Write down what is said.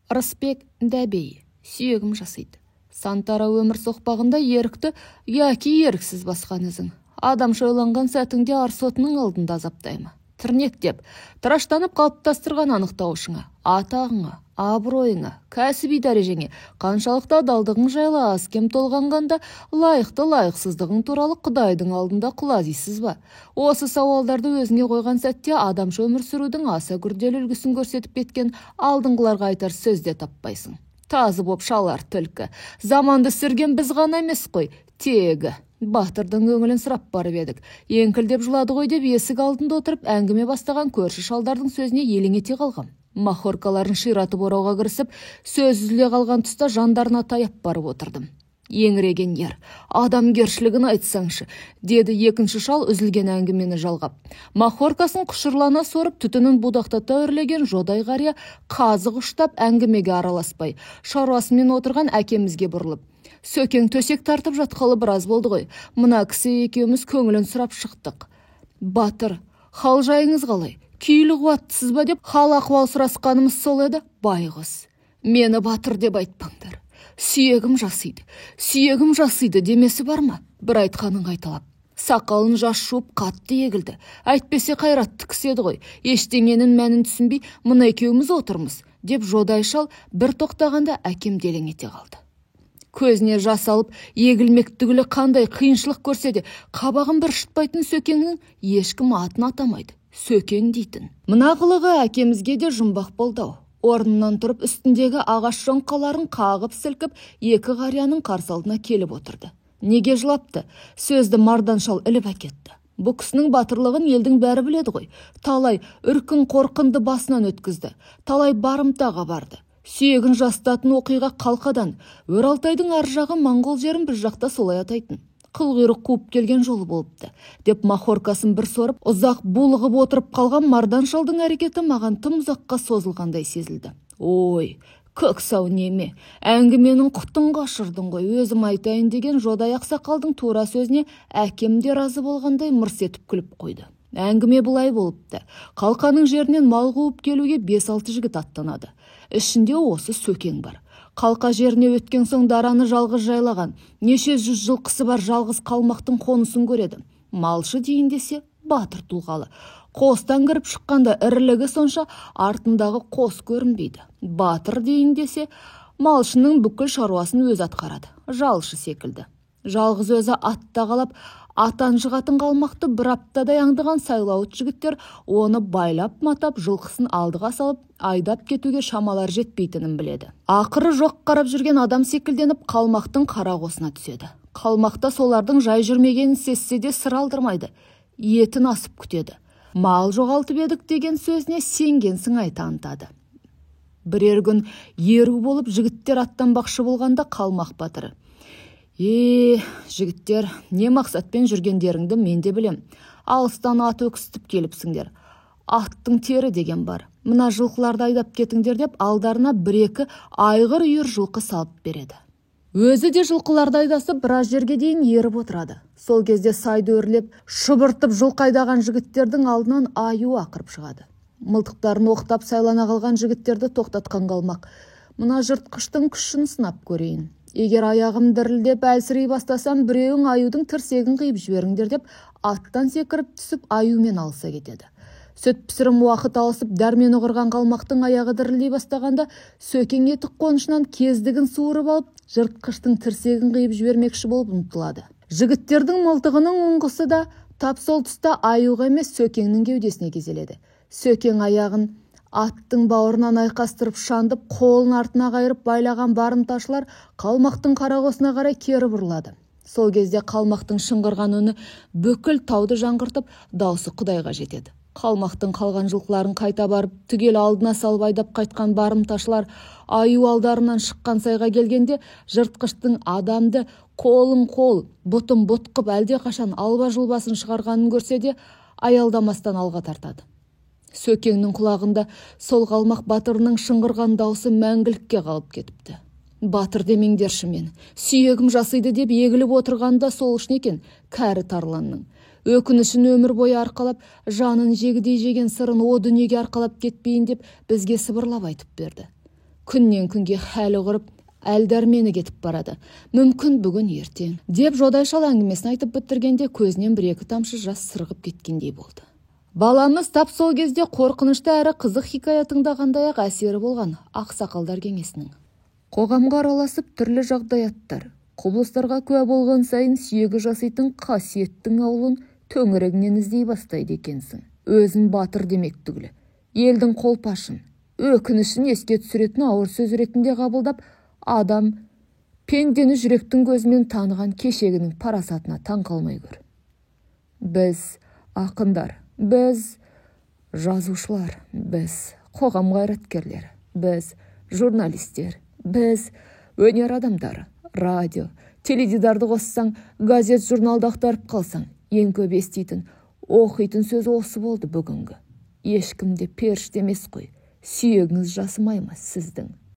Рысбек дәбей, сүйегім жасайды. Сантара өмір соқпағында ерікті, яки еріксіз басқан ізің. Адамша ойланған сәтіңде арсотының алдында азаптаймы. Тірнектеп, тыраштанып қалыптастырған анықтауышыңа, атағыңа, абыройыңа, кәсіби дәрежеңе, қаншалықты адалдығың жайлы аз кем толғанғанда лайықты лайықсыздығың туралы Құдайдың алдында құлазисыз ба? Осы сауалдарды өзіңе қойған сәтте адамша өмір сүрудің аса күрделі үлгісін көрсетіп кеткен алдыңғыларға айтар сөз де таппайсың. Тазы боп шалар түлкі. Заманды сүрген біз ғана емес қой, тегі. Батырдың көңілін сұрап барып едік. Еңкілдеп жылады ғой деп есік алдында отырып әңгіме бастаған көрші шалдардың сөзіне елең ете қалғам. Махоркаларын ширатып орауға кірісіп, сөз үзіле қалған тұста жандарына таяп барып отырдым. Еңіреген ер, адамгершілігін айтсаңшы, деді екінші шал үзілген әңгімені жалғап. Махоркасын құшырлана сорып, түтінін будақтата үрлеген жодай қария қазық ұштап әңгімеге араласпай, шаруасымен отырған әкемізге бұрылып: Сөкең төсек тартып жатқалы біраз болды ғой. Мына кісі екеуміз көңілін сұрап шықтық. Батыр, хал жайыңыз қалай? Күйлі қуаттысыз ба деп хал ахуал сұрасқанымыз сол еді. Байғыз, мені батыр деп айтпаңдар. Сүйегім жасиды демесі бар ма? Бір айтқанын қайталап. Сақалын жас жуып қатты егілді. Әйтпесе қайратты кісі еді ғой. Ештеңенің мәнін түсінбей, мына екеуміз отырмыз деп жодай шал бір тоқтағанда әкем делең ете қалды. Көзіне жас алып, егілмек түгілі қандай қиыншылық көрсе де, қабағын бір шытпайтын Сөкеңнің ешкім атын атамайды. Сөкең дейтін. Мына қылығы әкемізге де жұмбақ болды. Орнынан тұрып үстіндегі ағаш жоңқаларын қағып сілкіп, екі қарияның қарсы алдына келіп отырды. Неге жылапты? Сөзді мардан шал іліп әкетті. Бұл кісінің батырлығын елдің бәрі біледі ғой. Талай үркін қорқынды басынан өткізді. Талай барымтаға барды. Сүйегін жастатын оқиға қалқадан, Өралтайдың ар жағы Моңғол жерін бір жақта солай атайтын. Қылғырық қуып келген жолы болыпты, деп махоркасын бір сорып, ұзақ булығып отырып қалған мардан шалдың әрекеті маған тым ұзаққа созылғандай сезілді. Ой, көксау неме, әңгіменің құтын қашырдың ғой, өзім айтайын деген жодай ақсақалдың тура сөзіне әкем де разы болғандай мырс етіп күліп қойды. Әңгіме бұлай болыпты. Қалқаның жерінен мал қуып келуге 5-6 жігіт аттанады. Ішінде осы Сөкең бар. Қалқа жеріне өткен соң дараны жалғыз жайлаған, неше жүз жылқысы бар жалғыз қалмақтың қонысын көреді. Малшы дейін десе, батыр тұлғалы. Қостан кіріп шыққанда ірілігі сонша артындағы қос көрінбейді. Батыр дейін десе, малшының бүкіл шаруасын өз атқарады. Жалшы секілді. Жалғыз өзі атта қалап, атан жығатын қалмақты бір аптадай аңдыған сайлауыт жігіттер оны байлап матап жылқысын алдыға салып айдап кетуге шамалар жетпейтінін біледі. Ақыры жоқ қарап жүрген адам секілденіп қалмақтың қара қосына түседі. Қалмақта солардың жай жүрмегенін сезсе де сыр алдырмайды. Етін асып күтеді. Мал жоғалтып едік деген сөзіне сенгенсің танытады. Бірер күн еру болып жігіттер аттанбақшы болғанда қалмақ батыры: жігіттер, не мақсатпен жүргендеріңді мен де білем. Алыстан ат өкістіп келіпсіңдер. Аттың тері деген бар. Мына жылқыларды айдап кетіңдер деп алдарына 1-2 айғыр үйір жылқы салып береді. Өзі де жылқыларды айдасып біраз жерге дейін еріп отырады. Сол кезде сайды өрлеп, шұбыртып жылқы айдаған жігіттердің алдынан аю ақырып шығады. Мылтықтарын оқтап сайлана қалған жігіттерді тоқтатқан қалмақ: мына жыртқыштың күшін сынап көрейін. Егер аяғым дірілдеп әлсірей бастасам, біреуің аюдың тірсегін қиып жіберіңдер деп аттан секіріп түсіп аюмен алыса кетеді. Сүт пісірім уақыт алысып дәрмені құрған қалмақтың аяғы дірілдей бастағанда Сөкең етік қонышынан кездігін суырып алып, жыртқыштың тірсегін қиып жібермекші болып ұмтылады. Жігіттердің мылтығының ұңғысы да тап сол тұста аюға емес Сөкеңнің кеудесіне кезеледі. Сөкең аяғын аттың бауырынан айқастырып шандып, қолын артына қайырып байлаған барымташылар қалмақтың қарақосына қарай кері бұрылады. Сол кезде қалмақтың шыңғырған үні бүкіл тауды жаңғыртып, даусы Құдайға жетеді. Қалмақтың қалған жылқыларын қайта барып, түгел алдына салып айдап қайтқан барымташылар аю алдарынан шыққан сайға келгенде, жыртқыштың адамды қолын қол, бұтын бұт қып әлде қашан алба жұлбасын шығарғанын көрсе де, аялдамастан алға тартады. Сөкеңнің құлағында сол қалмақ батырының шыңғырған даусы мәңгілікке қалып кетіпті. Батыр демеңдерші мен, сүйегім жасиды деп егіліп отырғанда сол үшін екен кәрі тарланның. Өкінішін өмір бойы арқалап, жанын жегідей жеген сырын о дүниеге арқалап кетпейін деп бізге сыбырлап айтып берді. күннен күнге хәлі құрып, әлдәрмені кетіп барады. Мүмкін бүгін ертең. Деп жодайшал әңгімесін айтып бітіргенде көзінен бір-екі тамшы жас сырғып кеткендей болды. Баламыз тап сол кезде қорқынышты әрі қызық хикая тыңдағандай ақ әсері болған ақсақалдар кеңесінің. Қоғамға араласып түрлі жағдаяттар, құбылыстарға куә болған сайын сүйегі жасайтын қасиеттің аулын төңірегінен іздей бастайды екенсің. Өзін батыр демек түгілі, елдің қолпашын, өкінішін еске түсіретін ауыр сөз ретінде қабылдап, адам пендені жүректің көзімен таныған кешегінің парасатына таң қалмай көр. Біз ақындар, біз жазушылар, біз қоғам қайраткерлері, біз журналистер, біз өнер адамдары, радио, теледидарды қоссаң, газет, журналды ақтарып қалсаң, ең көп еститін, оқитын сөз осы болды бүгінгі. Ешкімде періште емес қой, сүйегіңіз жасымай ма сіздің?